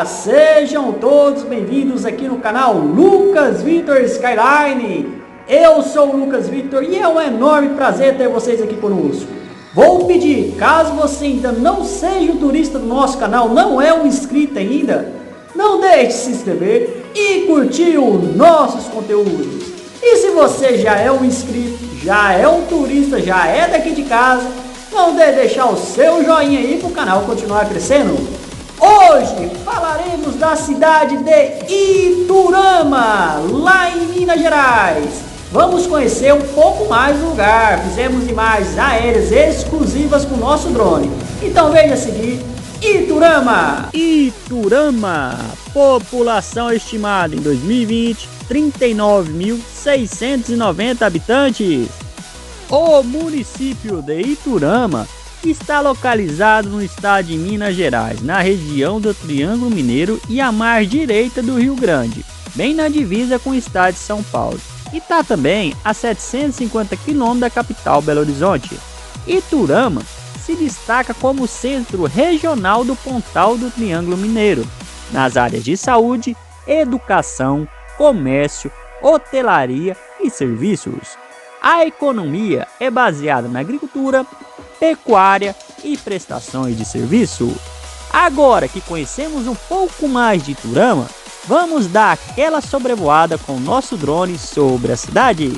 Sejam todos bem-vindos aqui no canal Lucas Vitor Skyline. Eu sou o Lucas Vitor e é um enorme prazer ter vocês aqui conosco. Vou pedir, caso você ainda não seja um turista do nosso canal, não é um inscrito ainda, não deixe de se inscrever e curtir os nossos conteúdos. E se você já é um inscrito, já é um turista, já é daqui de casa, não deixe de deixar o seu joinha aí para o canal continuar crescendo. Hoje falaremos da cidade de Iturama, lá em Minas Gerais. Vamos conhecer um pouco mais do lugar. Fizemos imagens aéreas exclusivas com o nosso drone. Então veja a seguir, Iturama. Iturama, população estimada em 2020, 39.690 habitantes. O município de Iturama está localizado no estado de Minas Gerais, na região do Triângulo Mineiro e à margem direita do Rio Grande, bem na divisa com o estado de São Paulo. E está também a 750 km da capital Belo Horizonte. Iturama se destaca como centro regional do Pontal do Triângulo Mineiro, nas áreas de saúde, educação, comércio, hotelaria e serviços. A economia é baseada na agricultura, pecuária e prestações de serviço. Agora que conhecemos um pouco mais de Iturama, vamos dar aquela sobrevoada com o nosso drone sobre a cidade.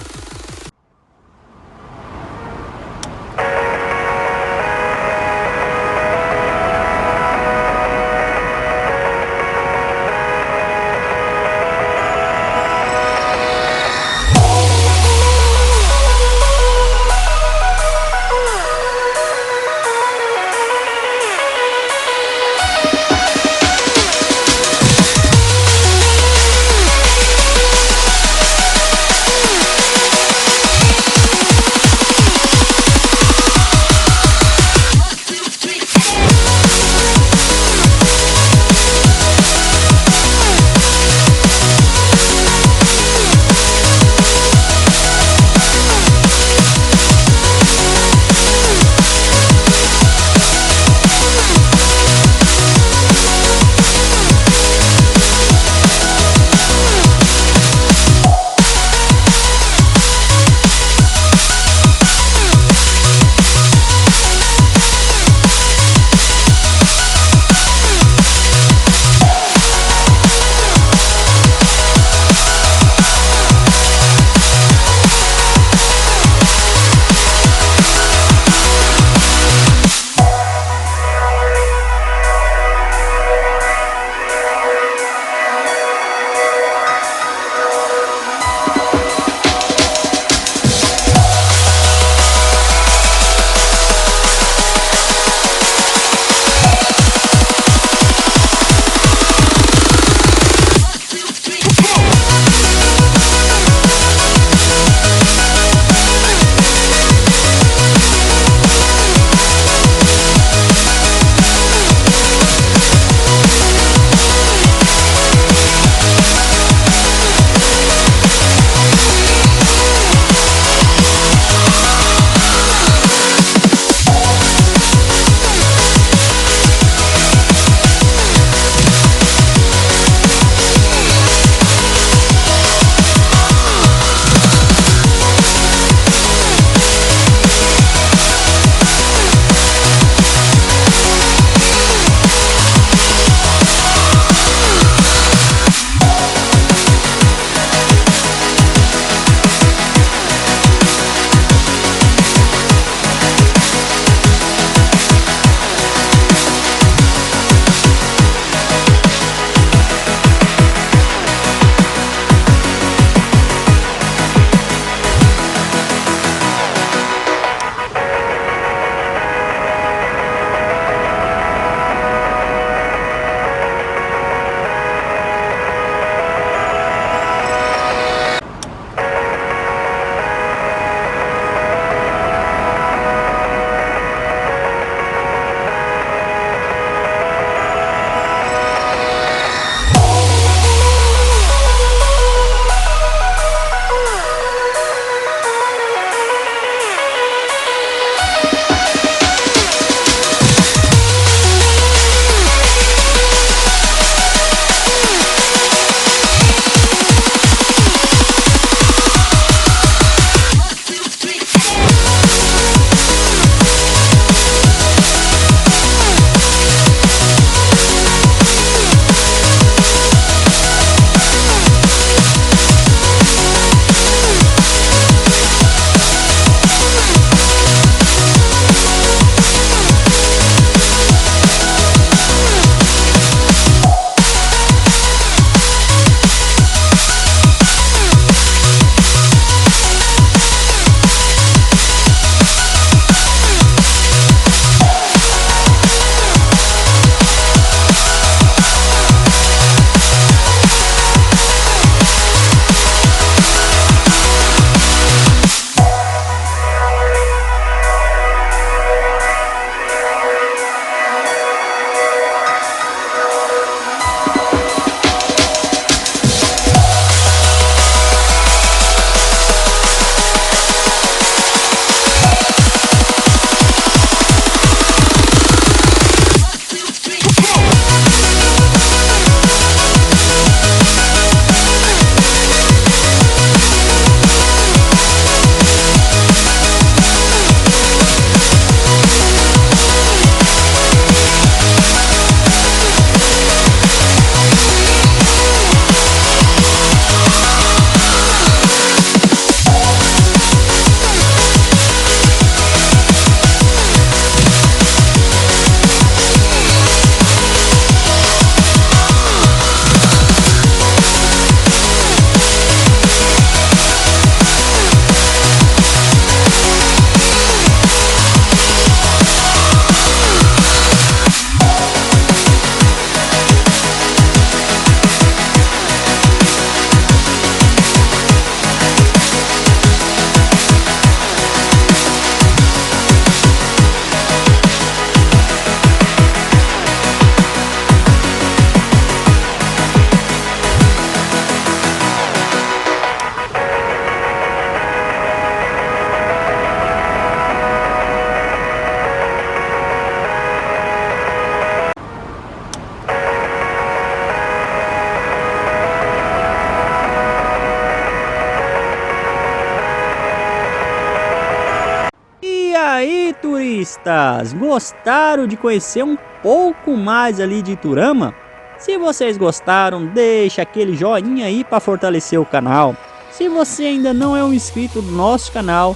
turistas, gostaram de conhecer um pouco mais ali de Iturama? Se vocês gostaram, deixa aquele joinha aí para fortalecer o canal. Se você ainda não é um inscrito do nosso canal,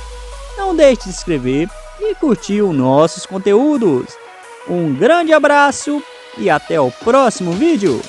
não deixe de se inscrever e curtir os nossos conteúdos. Um grande abraço e até o próximo vídeo.